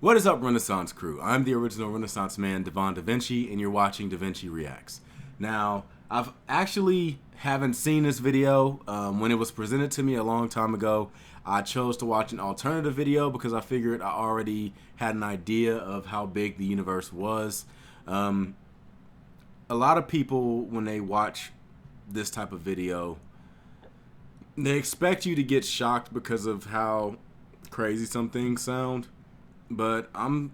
What is up, Renaissance crew? I'm the original Renaissance man, Devon DaVinci, and you're watching DaVinci Reacts. Now, I've actually haven't seen this video. When it was presented to me a long time ago, I chose to watch an alternative video because I figured I already had an idea of how big the universe was. A lot of people, when they watch this type of video, they expect you to get shocked because of how crazy some things sound. But I don't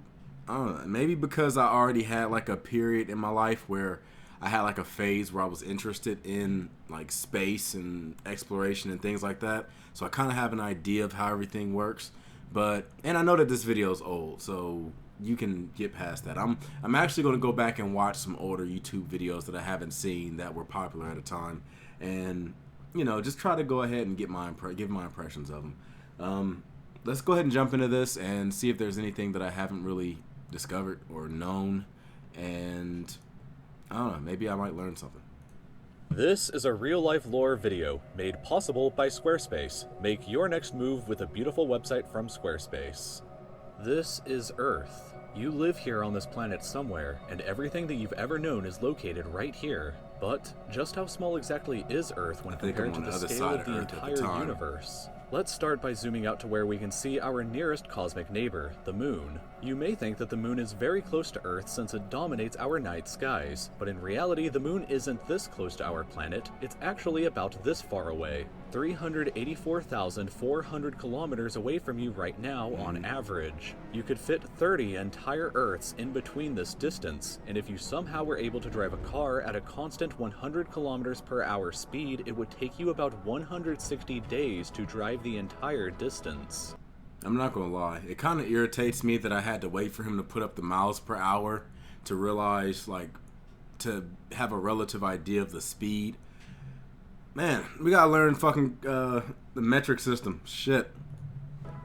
know, maybe because I already had like a period in my life where I had like a phase where I was interested in like space and exploration and things like that. So I kind of have an idea of how everything works. And I know that this video is old, so you can get past that. I'm actually going to go back and watch some older YouTube videos that I haven't seen that were popular at a time, and just try to go ahead and give my impressions of them. Let's go ahead and jump into this and see if there's anything that I haven't really discovered or known, and I don't know, maybe I might learn something. This is a real-life lore video made possible by Squarespace. Make your next move with a beautiful website from Squarespace. This is Earth. You live here on this planet somewhere, and everything that you've ever known is located right here. But just how small exactly is Earth when compared to the scale of the entire universe? Let's start by zooming out to where we can see our nearest cosmic neighbor, the Moon. You may think that the Moon is very close to Earth since it dominates our night skies, but in reality the Moon isn't this close to our planet, it's actually about this far away. 384,400 kilometers away from you right now on average. You could fit 30 entire Earths in between this distance, and if you somehow were able to drive a car at a constant 100 kilometers per hour speed, it would take you about 160 days to drive the entire distance. I'm not gonna lie, it kind of irritates me that I had to wait for him to put up the miles per hour to realize, to have a relative idea of the speed. Man, we gotta learn fucking the metric system. Shit.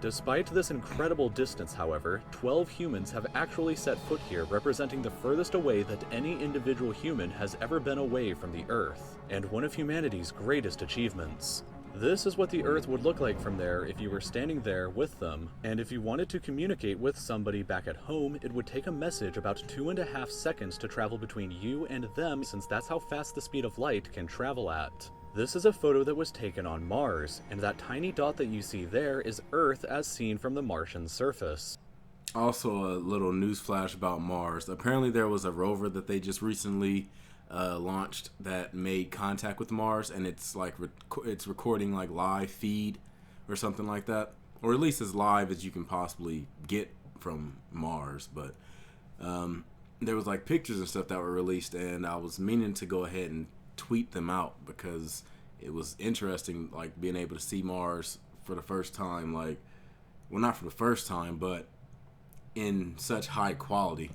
Despite this incredible distance, however, 12 humans have actually set foot here, representing the furthest away that any individual human has ever been away from the Earth, and one of humanity's greatest achievements. This is what the Earth would look like from there if you were standing there with them, and if you wanted to communicate with somebody back at home, it would take a message about 2.5 seconds to travel between you and them, since that's how fast the speed of light can travel at. This is a photo that was taken on Mars, and that tiny dot that you see there is Earth as seen from the Martian surface. Also, a little news flash about Mars. Apparently there was a rover that they just recently launched that made contact with Mars, and it's like it's recording like live feed or something like that, or at least as live as you can possibly get from Mars. But there was like pictures and stuff that were released, and I was meaning to go ahead and tweet them out because it was interesting, like being able to see Mars for the first time, well, not for the first time, but in such high quality.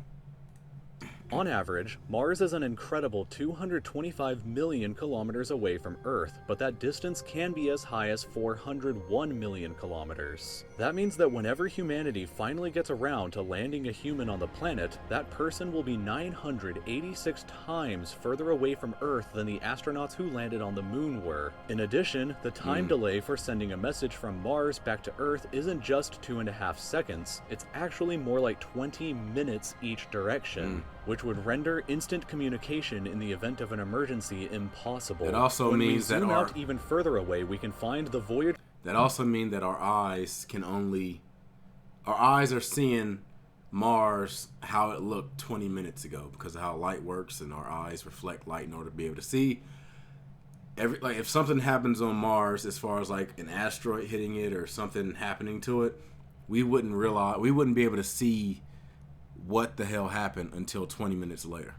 On average, Mars is an incredible 225 million kilometers away from Earth, but that distance can be as high as 401 million kilometers. That means that whenever humanity finally gets around to landing a human on the planet, that person will be 986 times further away from Earth than the astronauts who landed on the Moon were. In addition, the time delay for sending a message from Mars back to Earth isn't just 2.5 seconds, it's actually more like 20 minutes each direction. Which would render instant communication in the event of an emergency impossible. It also means that when we zoom out even further away, we can find the Voyager. That also means that our eyes are seeing Mars how it looked 20 minutes ago because of how light works, and our eyes reflect light in order to be able to see. If something happens on Mars, as far as like an asteroid hitting it or something happening to it, we wouldn't be able to see what the hell happened until 20 minutes later.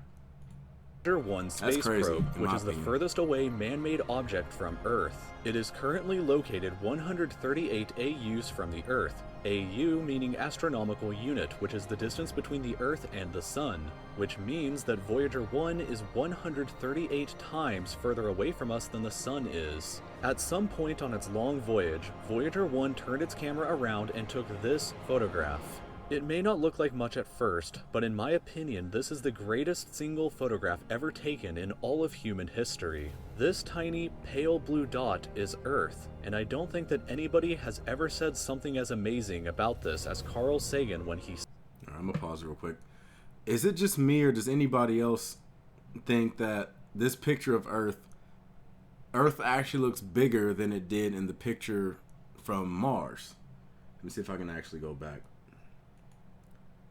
Voyager 1 space probe, which is the furthest away man-made object from Earth. It is currently located 138 AUs from the Earth. AU meaning astronomical unit, which is the distance between the Earth and the Sun, which means that Voyager 1 is 138 times further away from us than the Sun is. At some point on its long voyage, Voyager 1 turned its camera around and took this photograph. It may not look like much at first, but in my opinion, this is the greatest single photograph ever taken in all of human history. This tiny, pale blue dot is Earth, and I don't think that anybody has ever said something as amazing about this as Carl Sagan when he I'm gonna pause real quick. Is it just me, or does anybody else think that this picture of Earth actually looks bigger than it did in the picture from Mars? Let me see if I can actually go back.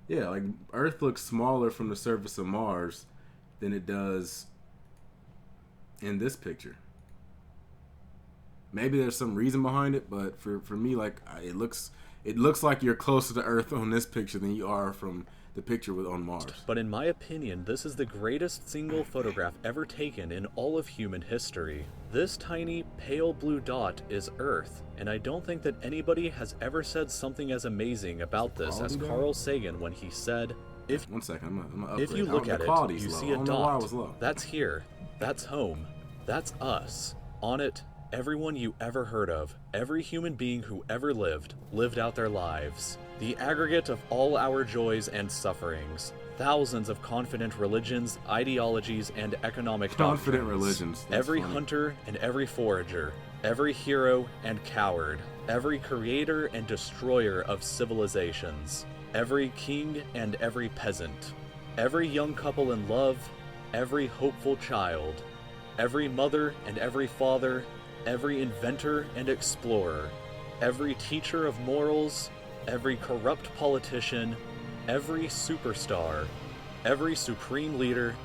Yeah, like Earth looks smaller from the surface of Mars than it does in this picture. Maybe there's some reason behind it, but for me, like it looks like you're closer to Earth on this picture than you are from the picture on Mars. But in my opinion, this is the greatest single photograph ever taken in all of human history. This tiny pale blue dot is Earth, and I don't think that anybody has ever said something as amazing about this as Carl Sagan when he said, if you look at it, you see a dot. That's here. That's home. That's us. On it, everyone you ever heard of, every human being who ever lived out their lives. The aggregate of all our joys and sufferings. Thousands of confident religions, ideologies, and economic doctrines. Every hunter and every forager. Every hero and coward. Every creator and destroyer of civilizations. Every king and every peasant. Every young couple in love. Every hopeful child. Every mother and every father. Every inventor and explorer. Every teacher of morals. Every corrupt politician, every superstar, every supreme leader,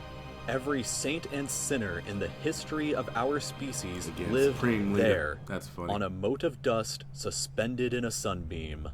every saint and sinner in the history of our species lived there, on a mote of dust suspended in a sunbeam.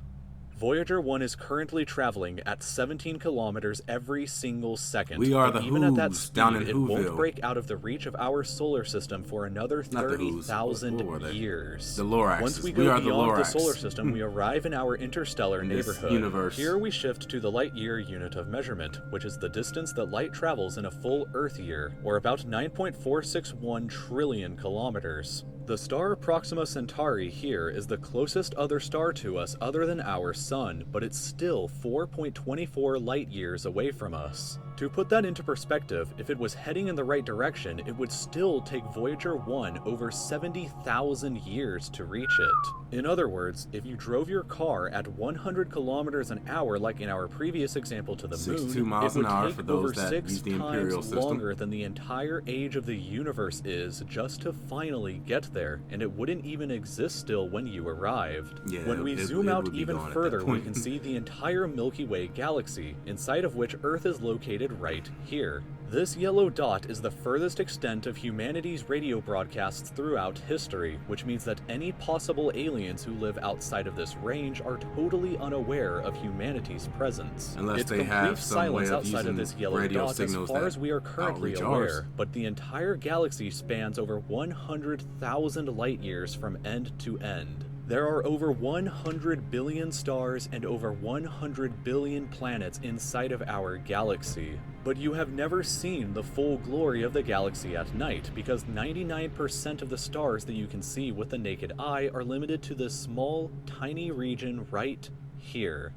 Voyager 1 is currently traveling at 17 kilometers every single second. We are the even Who's at that speed, down in it Whoville. Won't break out of the reach of our solar system for another 30,000 years. The Loraxes. Once we go beyond the solar system, we arrive in our interstellar neighborhood. Universe. Here we shift to the light year unit of measurement, which is the distance that light travels in a full Earth year, or about 9.461 trillion kilometers. The star Proxima Centauri here is the closest other star to us other than our sun, but it's still 4.24 light years away from us. To put that into perspective, if it was heading in the right direction, it would still take Voyager 1 over 70,000 years to reach it. In other words, if you drove your car at 100 kilometers an hour like in our previous example to the moon, it would take over 6 times longer than the entire age of the universe is just to finally get there, and it wouldn't even exist still when you arrived. Yeah, when we zoom out even further, we can see the entire Milky Way galaxy, inside of which Earth is located right here. This yellow dot is the furthest extent of humanity's radio broadcasts throughout history, which means that any possible aliens who live outside of this range are totally unaware of humanity's presence. Unless it's they complete have some silence way of outside of this yellow radio dot as far as we are currently aware, but the entire galaxy spans over 100,000 light years from end to end. There are over 100 billion stars and over 100 billion planets inside of our galaxy. But you have never seen the full glory of the galaxy at night, because 99% of the stars that you can see with the naked eye are limited to this small, tiny region right here.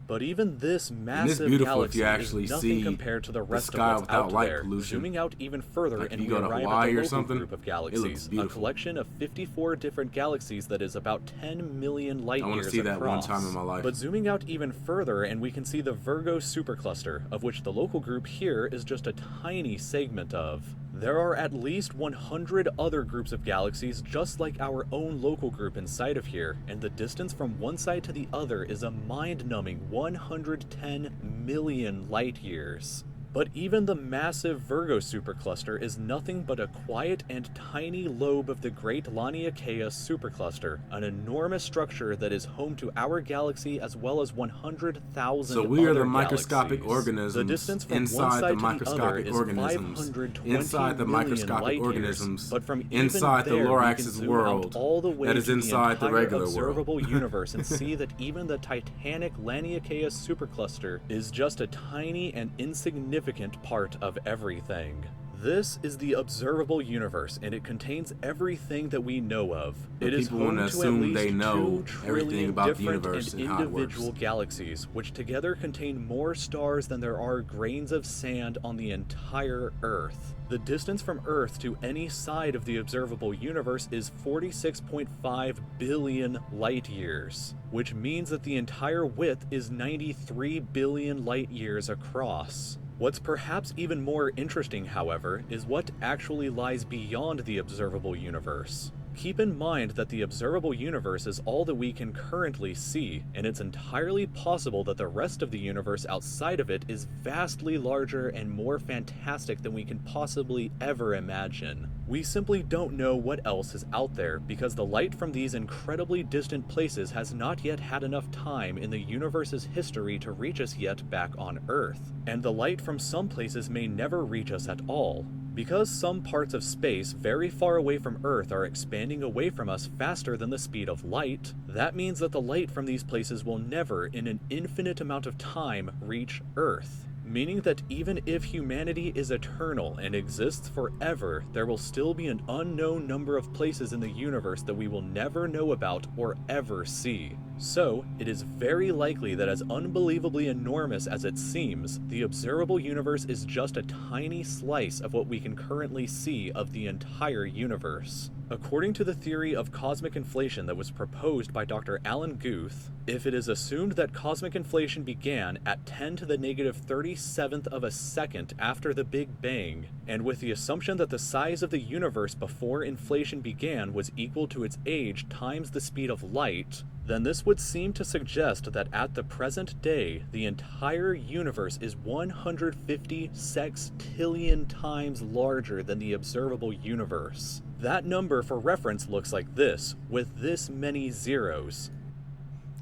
But even this massive galaxy is nothing compared to the rest of what's out there. Zooming out even further, and we arrive at the local group of galaxies, a collection of 54 different galaxies that is about 10 million light years across. I want to see that one time in my life. But zooming out even further, and we can see the Virgo supercluster, of which the local group here is just a tiny segment of. There are at least 100 other groups of galaxies just like our own local group inside of here, and the distance from one side to the other is a mind-numbing 110 million light years. But even the massive Virgo supercluster is nothing but a quiet and tiny lobe of the Great Laniakea supercluster, an enormous structure that is home to our galaxy as well as 100,000 So we are the microscopic microscopic organisms the distance from inside one the side to the other microscopic is organisms 520 inside the microscopic million light organisms years. But from inside the even there, Lorax's we can zoom world out all the way that is to inside the entire regular observable world. universe and see that even the titanic Laniakea supercluster is just a tiny and insignificant part of everything. This is the observable universe, and it contains everything that we know of. It is home to at least 2 trillion different and individual galaxies, which together contain more stars than there are grains of sand on the entire Earth. The distance from Earth to any side of the observable universe is 46.5 billion light years, which means that the entire width is 93 billion light years across. What's perhaps even more interesting, however, is what actually lies beyond the observable universe. Keep in mind that the observable universe is all that we can currently see, and it's entirely possible that the rest of the universe outside of it is vastly larger and more fantastic than we can possibly ever imagine. We simply don't know what else is out there because the light from these incredibly distant places has not yet had enough time in the universe's history to reach us yet back on Earth, and the light from some places may never reach us at all. Because some parts of space very far away from Earth are expanding away from us faster than the speed of light, that means that the light from these places will never, in an infinite amount of time, reach Earth. Meaning that even if humanity is eternal and exists forever, there will still be an unknown number of places in the universe that we will never know about or ever see. So, it is very likely that as unbelievably enormous as it seems, the observable universe is just a tiny slice of what we can currently see of the entire universe. According to the theory of cosmic inflation that was proposed by Dr. Alan Guth, if it is assumed that cosmic inflation began at 10 to the negative 37th of a second after the Big Bang, and with the assumption that the size of the universe before inflation began was equal to its age times the speed of light, then this would seem to suggest that at the present day, the entire universe is 150 sextillion times larger than the observable universe. That number for reference looks like this, with this many zeros.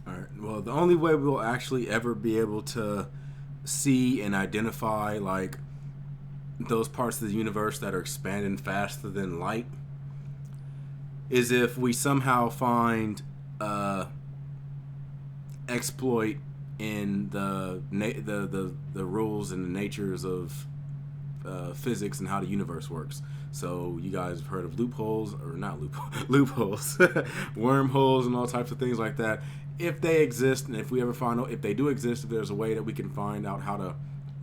Alright, well, the only way we'll actually ever be able to see and identify, like, those parts of the universe that are expanding faster than light is if we somehow find exploit in the rules and the natures of physics and how the universe works. So you guys have heard of loopholes, or not loopholes, wormholes and all types of things like that. If they exist, and if we ever find out, if they do exist, if there's a way that we can find out how to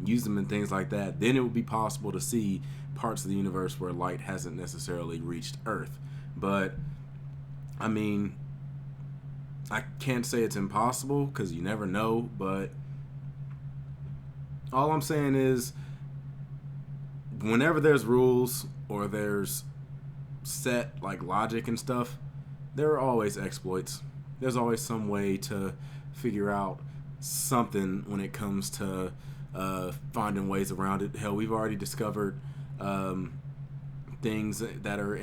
use them and things like that, then it would be possible to see parts of the universe where light hasn't necessarily reached Earth. But, I mean, I can't say it's impossible because you never know, but all I'm saying is whenever there's rules or there's set like logic and stuff, there are always exploits. There's always some way to figure out something when it comes to finding ways around it. Hell, we've already discovered things that are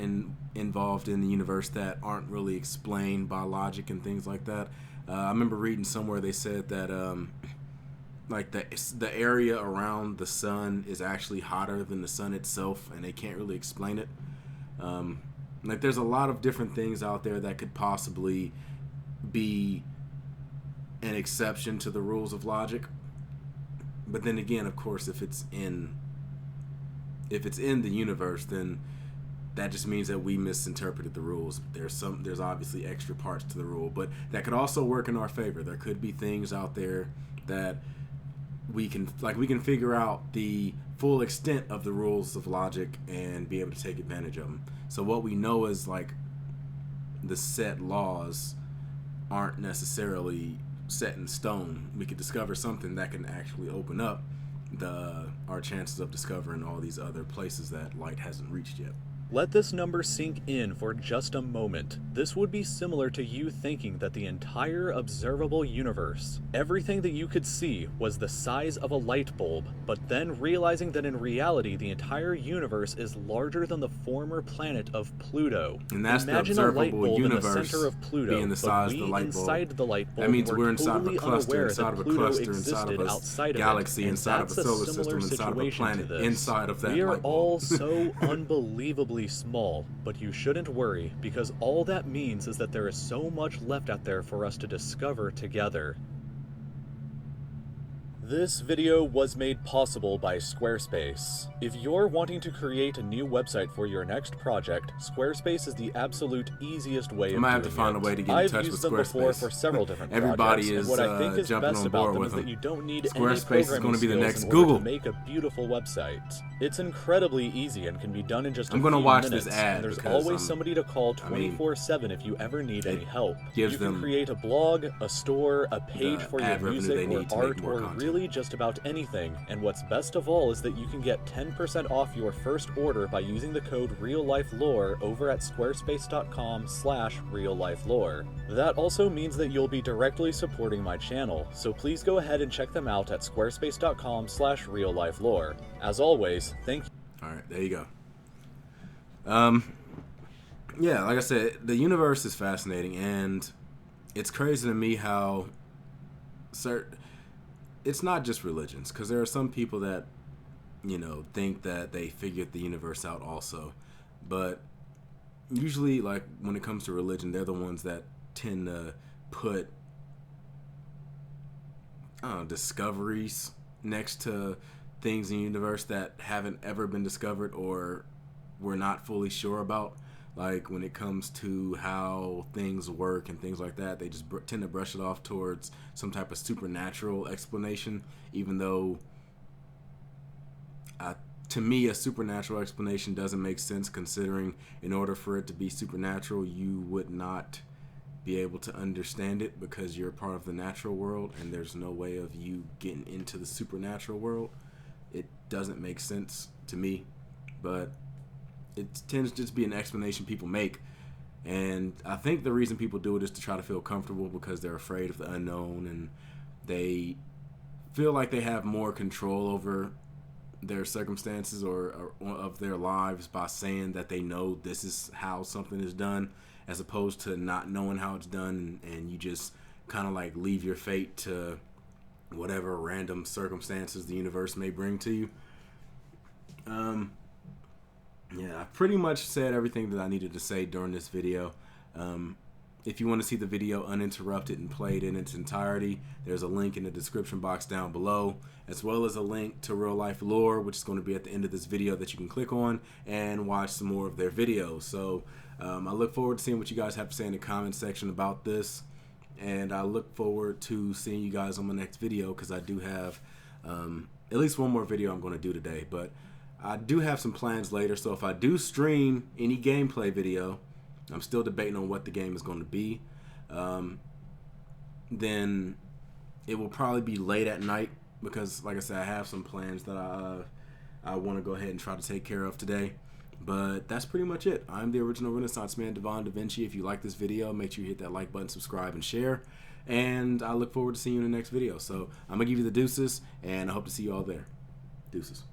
involved in the universe that aren't really explained by logic and things like that. I remember reading somewhere they said that like the area around the sun is actually hotter than the sun itself, and they can't really explain it. Like there's a lot of different things out there that could possibly be an exception to the rules of logic. But then again, of course, if it's in the universe, then that just means that we misinterpreted the rules. There's obviously extra parts to the rule, but that could also work in our favor. There could be things out there that we can figure out the full extent of the rules of logic and be able to take advantage of them. So what we know is like the set laws aren't necessarily set in stone. We could discover something that can actually open up our chances of discovering all these other places that light hasn't reached yet. Let this number sink in for just a moment. This would be similar to you thinking that the entire observable universe, everything that you could see, was the size of a light bulb, but then realizing that in reality the entire universe is larger than the former planet of Pluto. And that's Imagine the a light observable bulb universe in the center of Pluto, being the size but we of the light bulb. inside the light bulb That means were we're inside of a totally cluster, unaware inside that of a Pluto cluster, inside of existed a galaxy, and inside of a solar system, similar inside of a situation planet, to this. inside of that We are light bulb. all so unbelievably small, but you shouldn't worry, because all that means is that there is so much left out there for us to discover together. This video was made possible by Squarespace. If you're wanting to create a new website for your next project, Squarespace is the absolute easiest way of doing it. I might have to find a way to get in touch with Squarespace. I've used them before for several different Everybody projects, is and what I think is jumping best on about board them with is them. that you don't need Squarespace any is going to be the programming next skills in order Google to make a beautiful website. It's incredibly easy and can be done in just a I'm few going to watch minutes, this ad and there's because always somebody to call 24/7 if you ever need any help. gives You can them create a blog, a store, a page for your ad revenue music they or need to make art, more or content. really just about anything. And what's best of all is that you can get 10% off your first order by using the code RealLifeLore over at squarespace.com/reallifelore. That also means that you'll be directly supporting my channel, so please go ahead and check them out at squarespace.com/reallifelore. As always, thank you. Alright, there you go. Yeah, like I said, the universe is fascinating, and it's crazy to me how it's not just religions, because there are some people that, you know, think that they figured the universe out also. But usually, like, when it comes to religion, they're the ones that tend to put discoveries next to things in the universe that haven't ever been discovered or we're not fully sure about. Like, when it comes to how things work and things like that, they just tend to brush it off towards some type of supernatural explanation, even though to me a supernatural explanation doesn't make sense, considering in order for it to be supernatural you would not be able to understand it because you're part of the natural world and there's no way of you getting into the supernatural world. It doesn't make sense to me, but it tends to just be an explanation people make. And I think the reason people do it is to try to feel comfortable because they're afraid of the unknown and they feel like they have more control over their circumstances or of their lives by saying that they know this is how something is done, as opposed to not knowing how it's done, and you just kind of like leave your fate to whatever random circumstances the universe may bring to you. Yeah, I pretty much said everything that I needed to say during this video. If you want to see the video uninterrupted and played in its entirety, there's a link in the description box down below, as well as a link to Real Life Lore, which is going to be at the end of this video that you can click on and watch some more of their videos. So I look forward to seeing what you guys have to say in the comment section about this, and I look forward to seeing you guys on my next video, because I do have at least one more video I'm going to do today, but I do have some plans later. So if I do stream any gameplay video, I'm still debating on what the game is going to be, then it will probably be late at night, because like I said, I have some plans that I want to go ahead and try to take care of today. But that's pretty much it. I'm the original Renaissance man, Devon DaVinci. If you like this video, make sure you hit that like button, subscribe, and share. And I look forward to seeing you in the next video. So I'm going to give you the deuces, and I hope to see you all there. Deuces.